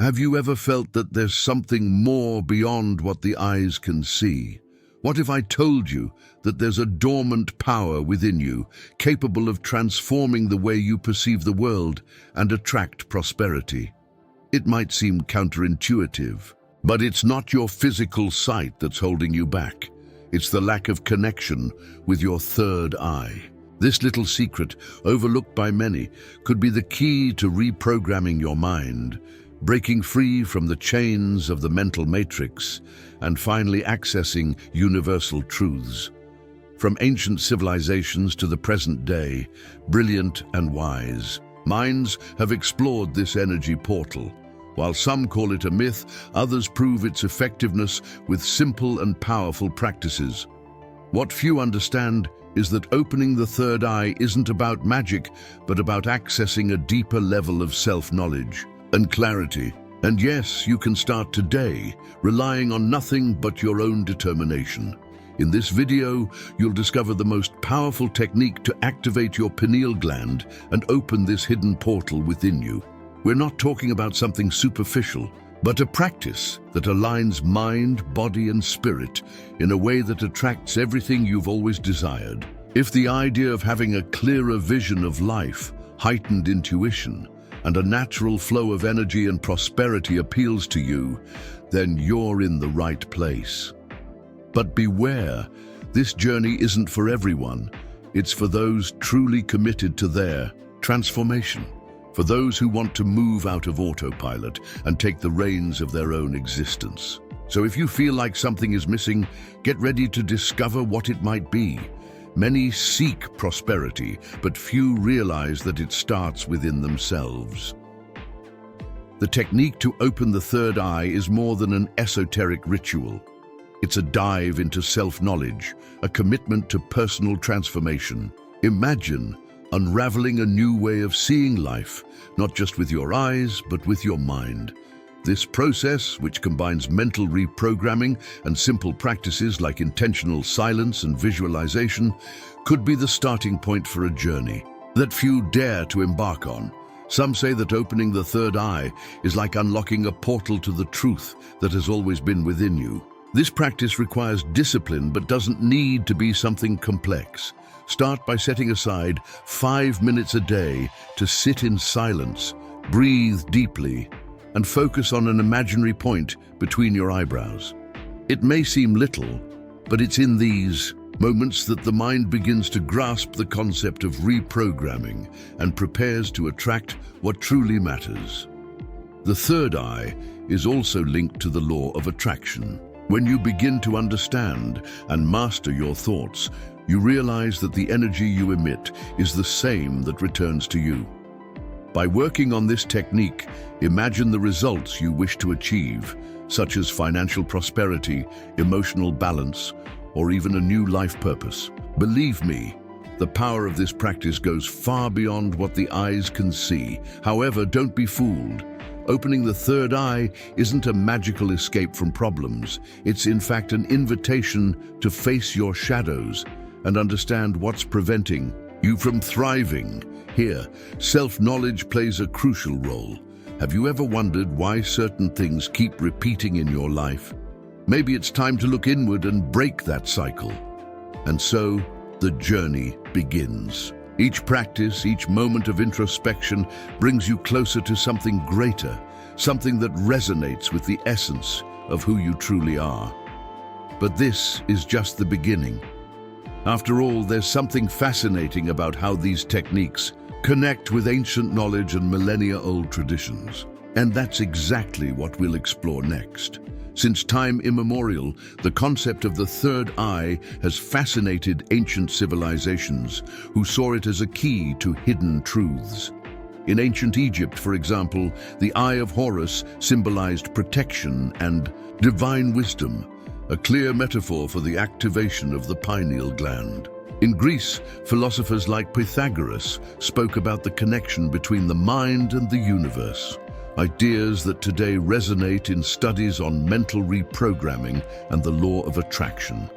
Have you ever felt that there's something more beyond what the eyes can see? What if I told you that there's a dormant power within you, capable of transforming the way you perceive the world and attract prosperity? It might seem counterintuitive, but it's not your physical sight that's holding you back. It's the lack of connection with your third eye. This little secret, overlooked by many, could be the key to reprogramming your mind, breaking free from the chains of the mental matrix, and finally accessing universal truths. From ancient civilizations to the present day, brilliant and wise, minds have explored this energy portal. While some call it a myth, others prove its effectiveness with simple and powerful practices. What few understand is that opening the third eye isn't about magic, but about accessing a deeper level of self-knowledge and clarity. And yes, you can start today, relying on nothing but your own determination. In this video, you'll discover the most powerful technique to activate your pineal gland and open this hidden portal within you. We're not talking about something superficial, but a practice that aligns mind, body, and spirit in a way that attracts everything you've always desired. If the idea of having a clearer vision of life, heightened intuition, and a natural flow of energy and prosperity appeals to you, then you're in the right place. But beware, this journey isn't for everyone. It's for those truly committed to their transformation, for those who want to move out of autopilot and take the reins of their own existence. So if you feel like something is missing, get ready to discover what it might be. Many seek prosperity, but few realize that it starts within themselves. The technique to open the third eye is more than an esoteric ritual. It's a dive into self-knowledge, a commitment to personal transformation. Imagine unraveling a new way of seeing life, not just with your eyes, but with your mind. This process, which combines mental reprogramming and simple practices like intentional silence and visualization, could be the starting point for a journey that few dare to embark on. Some say that opening the third eye is like unlocking a portal to the truth that has always been within you. This practice requires discipline but doesn't need to be something complex. Start by setting aside 5 minutes a day to sit in silence, breathe deeply, and focus on an imaginary point between your eyebrows. It may seem little, but it's in these moments that the mind begins to grasp the concept of reprogramming and prepares to attract what truly matters. The third eye is also linked to the law of attraction. When you begin to understand and master your thoughts, you realize that the energy you emit is the same that returns to you. By working on this technique, imagine the results you wish to achieve, such as financial prosperity, emotional balance, or even a new life purpose. Believe me, the power of this practice goes far beyond what the eyes can see. However, don't be fooled. Opening the third eye isn't a magical escape from problems. It's in fact an invitation to face your shadows and understand what's preventing you from thriving. Here, self-knowledge plays a crucial role. Have you ever wondered why certain things keep repeating in your life? Maybe it's time to look inward and break that cycle. And so, the journey begins. Each practice, each moment of introspection brings you closer to something greater, something that resonates with the essence of who you truly are. But this is just the beginning. After all, there's something fascinating about how these techniques connect with ancient knowledge and millennia-old traditions. And that's exactly what we'll explore next. Since time immemorial, the concept of the third eye has fascinated ancient civilizations who saw it as a key to hidden truths. In ancient Egypt, for example, the Eye of Horus symbolized protection and divine wisdom, a clear metaphor for the activation of the pineal gland. In Greece, philosophers like Pythagoras spoke about the connection between the mind and the universe, ideas that today resonate in studies on mental reprogramming and the law of attraction.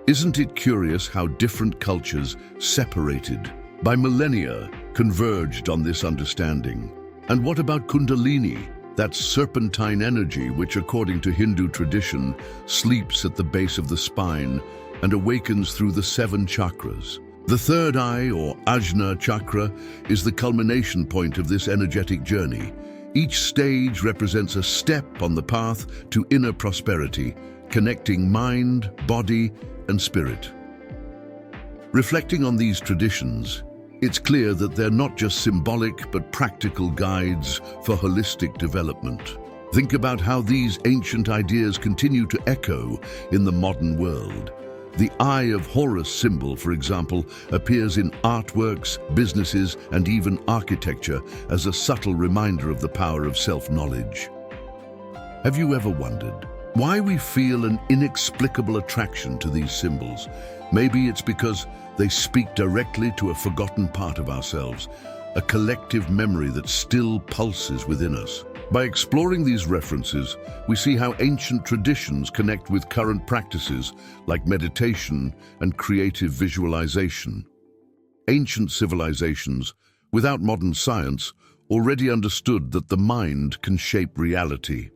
Isn't it curious how different cultures, separated by millennia, converged on this understanding? And what about Kundalini, That's serpentine energy, which according to Hindu tradition, sleeps at the base of the spine and awakens through the 7 chakras. The third eye, or Ajna chakra, is the culmination point of this energetic journey. Each stage represents a step on the path to inner prosperity, connecting mind, body, and spirit. Reflecting on these traditions, it's clear that they're not just symbolic but practical guides for holistic development. Think about how these ancient ideas continue to echo in the modern world. The Eye of Horus symbol, for example, appears in artworks, businesses, and even architecture as a subtle reminder of the power of self-knowledge. Have you ever wondered why we feel an inexplicable attraction to these symbols? Maybe it's because they speak directly to a forgotten part of ourselves, a collective memory that still pulses within us. By exploring these references, we see how ancient traditions connect with current practices like meditation and creative visualization. Ancient civilizations, without modern science, already understood that the mind can shape reality.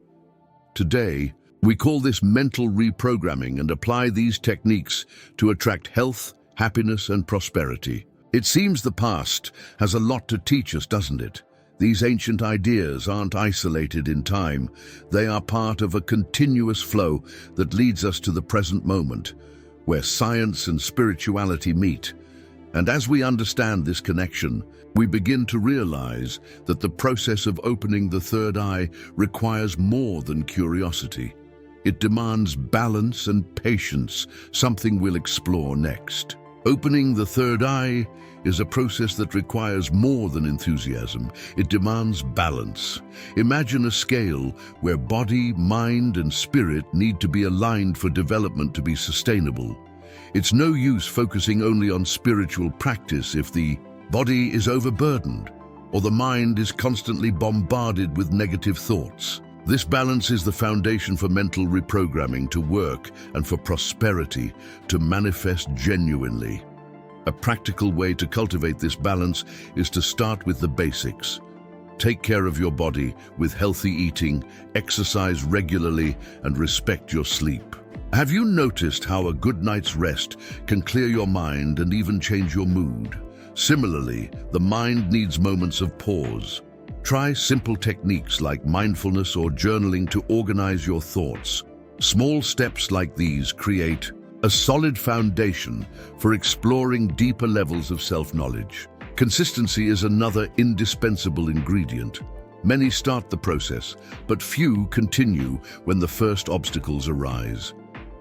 Today, we call this mental reprogramming and apply these techniques to attract health, happiness, and prosperity. It seems the past has a lot to teach us, doesn't it? These ancient ideas aren't isolated in time. They are part of a continuous flow that leads us to the present moment, where science and spirituality meet. And as we understand this connection, we begin to realize that the process of opening the third eye requires more than curiosity. It demands balance and patience, something we'll explore next. Opening the third eye is a process that requires more than enthusiasm. It demands balance. Imagine a scale where body, mind, and spirit need to be aligned for development to be sustainable. It's no use focusing only on spiritual practice if the body is overburdened or the mind is constantly bombarded with negative thoughts. This balance is the foundation for mental reprogramming to work and for prosperity to manifest genuinely. A practical way to cultivate this balance is to start with the basics. Take care of your body with healthy eating, exercise regularly, and respect your sleep. Have you noticed how a good night's rest can clear your mind and even change your mood? Similarly, the mind needs moments of pause. Try simple techniques like mindfulness or journaling to organize your thoughts. Small steps like these create a solid foundation for exploring deeper levels of self-knowledge. Consistency is another indispensable ingredient. Many start the process, but few continue when the first obstacles arise.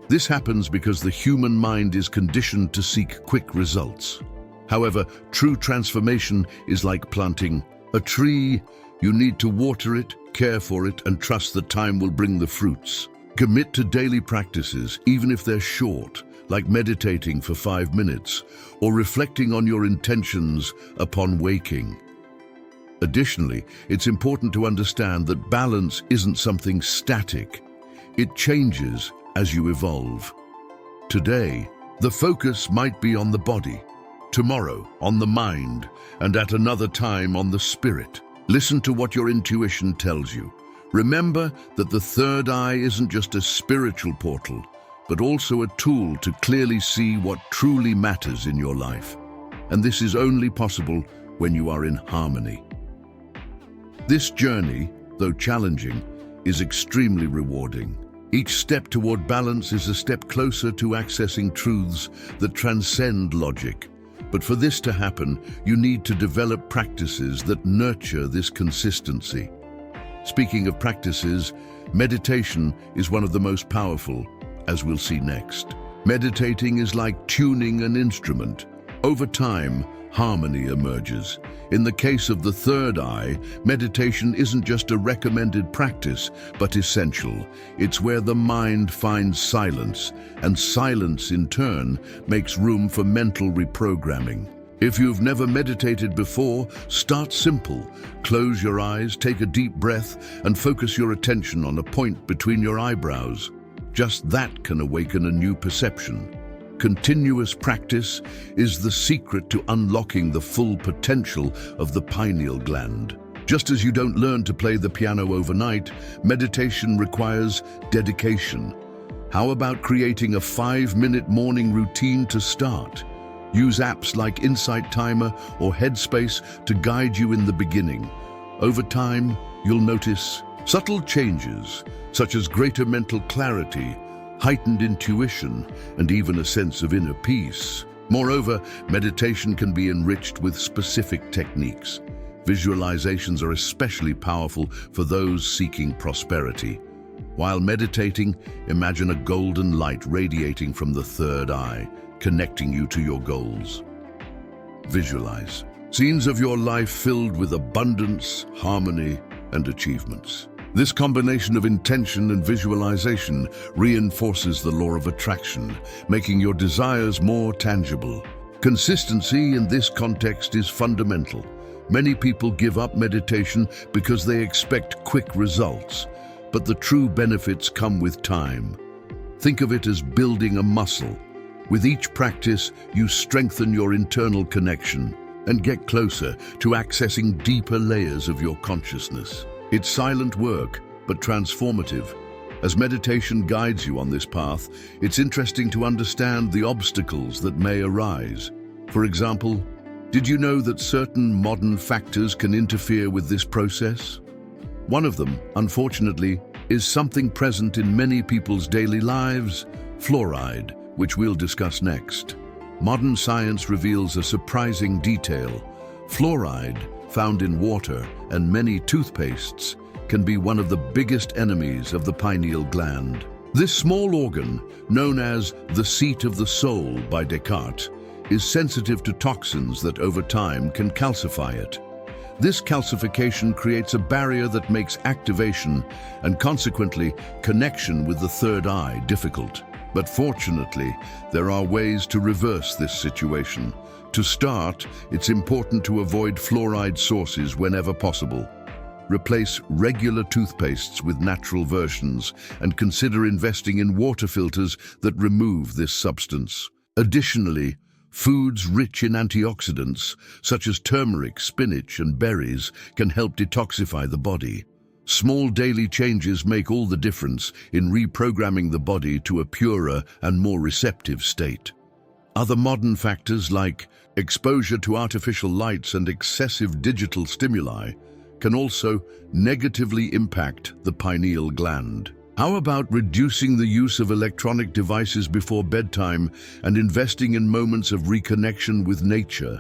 This happens because the human mind is conditioned to seek quick results. However, true transformation is like planting a tree. You need to water it, care for it, and trust that time will bring the fruits. Commit to daily practices, even if they're short, like meditating for 5 minutes or reflecting on your intentions upon waking. Additionally, it's important to understand that balance isn't something static. It changes as you evolve. Today, the focus might be on the body. Tomorrow, on the mind, and at another time on the spirit. Listen to what your intuition tells you. Remember that the third eye isn't just a spiritual portal, but also a tool to clearly see what truly matters in your life. And this is only possible when you are in harmony. This journey, though challenging, is extremely rewarding. Each step toward balance is a step closer to accessing truths that transcend logic. But for this to happen, you need to develop practices that nurture this consistency. Speaking of practices, meditation is one of the most powerful, as we'll see next. Meditating is like tuning an instrument. Over time, harmony emerges. In the case of the third eye, meditation isn't just a recommended practice, but essential. It's where the mind finds silence, and silence in turn makes room for mental reprogramming. If you've never meditated before, start simple. Close your eyes, take a deep breath, and focus your attention on a point between your eyebrows. Just that can awaken a new perception. Continuous practice is the secret to unlocking the full potential of the pineal gland. Just as you don't learn to play the piano overnight, meditation requires dedication. How about creating a 5-minute morning routine to start? Use apps like Insight Timer or Headspace to guide you in the beginning. Over time, you'll notice subtle changes, such as greater mental clarity, heightened intuition, and even a sense of inner peace. Moreover, meditation can be enriched with specific techniques. Visualizations are especially powerful for those seeking prosperity. While meditating, imagine a golden light radiating from the third eye, connecting you to your goals. Visualize scenes of your life filled with abundance, harmony, and achievements. This combination of intention and visualization reinforces the law of attraction, making your desires more tangible. Consistency in this context is fundamental. Many people give up meditation because they expect quick results, but the true benefits come with time. Think of it as building a muscle. With each practice, you strengthen your internal connection and get closer to accessing deeper layers of your consciousness. It's silent work, but transformative. As meditation guides you on this path, it's interesting to understand the obstacles that may arise. For example, did you know that certain modern factors can interfere with this process? One of them, unfortunately, is something present in many people's daily lives: fluoride, which we'll discuss next. Modern science reveals a surprising detail. Fluoride, found in water and many toothpastes, can be one of the biggest enemies of the pineal gland. This small organ, known as the seat of the soul by Descartes, is sensitive to toxins that over time can calcify it. This calcification creates a barrier that makes activation and consequently connection with the third eye difficult. But fortunately, there are ways to reverse this situation. To start, it's important to avoid fluoride sources whenever possible. Replace regular toothpastes with natural versions and consider investing in water filters that remove this substance. Additionally, foods rich in antioxidants, such as turmeric, spinach, and berries, can help detoxify the body. Small daily changes make all the difference in reprogramming the body to a purer and more receptive state. Other modern factors like exposure to artificial lights and excessive digital stimuli can also negatively impact the pineal gland. How about reducing the use of electronic devices before bedtime and investing in moments of reconnection with nature?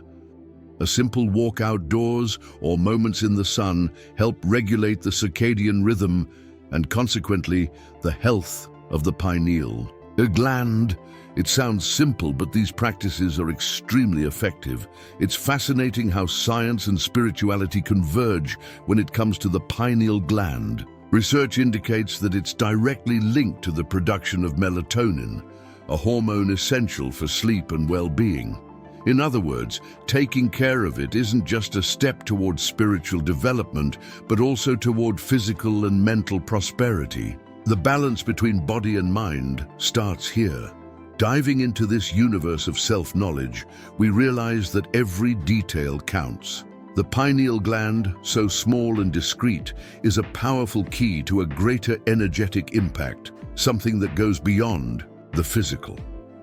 A simple walk outdoors or moments in the sun help regulate the circadian rhythm and consequently the health of the pineal gland. It sounds simple, but these practices are extremely effective. It's fascinating how science and spirituality converge when it comes to the pineal gland. Research indicates that it's directly linked to the production of melatonin, a hormone essential for sleep and well-being. In other words, taking care of it isn't just a step toward spiritual development, but also toward physical and mental prosperity. The balance between body and mind starts here. Diving into this universe of self-knowledge, we realize that every detail counts. The pineal gland, so small and discreet, is a powerful key to a greater energetic impact, something that goes beyond the physical.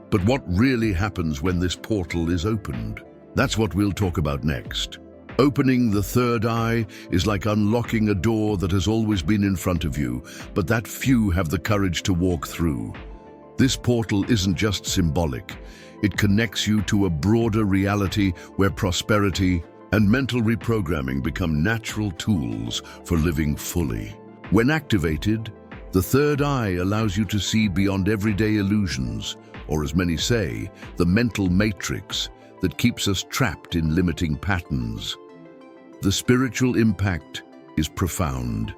But what really happens when this portal is opened? That's what we'll talk about next. Opening the third eye is like unlocking a door that has always been in front of you, but that few have the courage to walk through. This portal isn't just symbolic. It connects you to a broader reality where prosperity and mental reprogramming become natural tools for living fully. When activated, the third eye allows you to see beyond everyday illusions, or as many say, the mental matrix that keeps us trapped in limiting patterns. The spiritual impact is profound.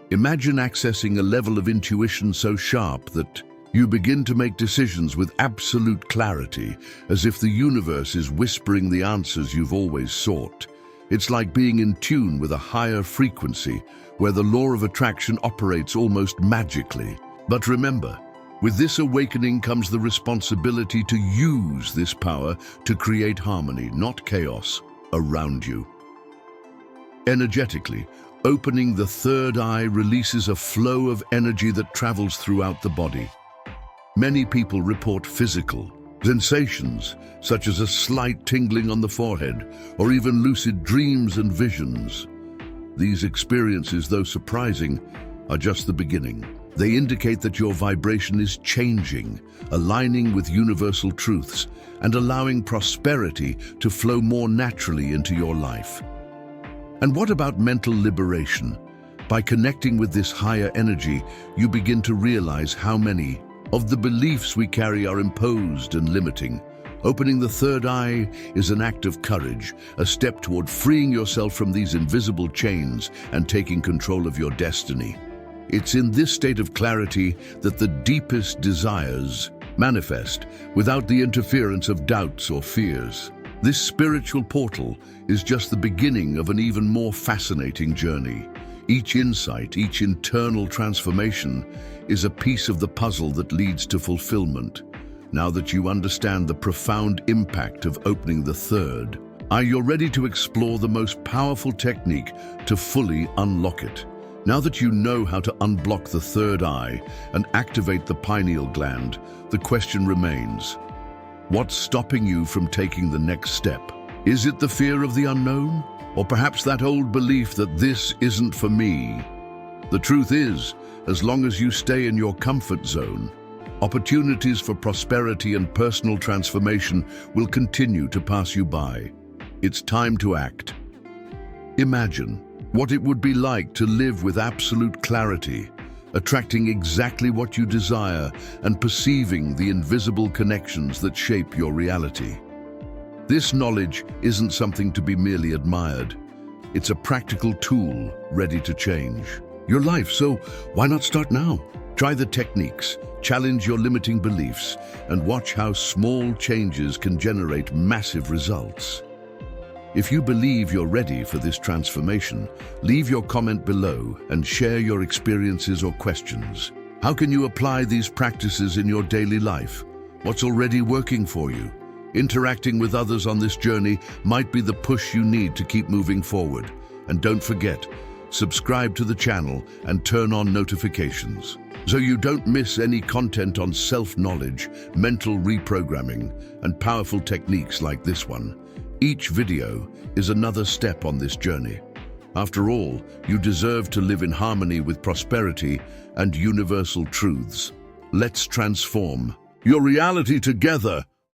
Imagine accessing a level of intuition so sharp that you begin to make decisions with absolute clarity, as if the universe is whispering the answers you've always sought. It's like being in tune with a higher frequency, where the law of attraction operates almost magically. But remember, with this awakening comes the responsibility to use this power to create harmony, not chaos, around you. Energetically, opening the third eye releases a flow of energy that travels throughout the body. Many people report physical sensations, such as a slight tingling on the forehead, or even lucid dreams and visions. These experiences, though surprising, are just the beginning. They indicate that your vibration is changing, aligning with universal truths, and allowing prosperity to flow more naturally into your life. And what about mental liberation? By connecting with this higher energy, you begin to realize how many of the beliefs we carry are imposed and limiting. Opening the third eye is an act of courage, a step toward freeing yourself from these invisible chains and taking control of your destiny. It's in this state of clarity that the deepest desires manifest without the interference of doubts or fears. This spiritual portal is just the beginning of an even more fascinating journey. Each insight, each internal transformation is a piece of the puzzle that leads to fulfillment. Now that you understand the profound impact of opening the third eye, you're ready to explore the most powerful technique to fully unlock it. Now that you know how to unblock the third eye and activate the pineal gland, the question remains: what's stopping you from taking the next step? Is it the fear of the unknown? Or perhaps that old belief that this isn't for me? The truth is, as long as you stay in your comfort zone, opportunities for prosperity and personal transformation will continue to pass you by. It's time to act. Imagine what it would be like to live with absolute clarity, attracting exactly what you desire and perceiving the invisible connections that shape your reality. This knowledge isn't something to be merely admired. It's a practical tool ready to change your life. So why not start now? Try the techniques, challenge your limiting beliefs, and watch how small changes can generate massive results. If you believe you're ready for this transformation, leave your comment below and share your experiences or questions. How can you apply these practices in your daily life? What's already working for you? Interacting with others on this journey might be the push you need to keep moving forward. And don't forget, subscribe to the channel and turn on notifications so you don't miss any content on self-knowledge, mental reprogramming, and powerful techniques like this one. Each video is another step on this journey. After all, you deserve to live in harmony with prosperity and universal truths. Let's transform your reality together.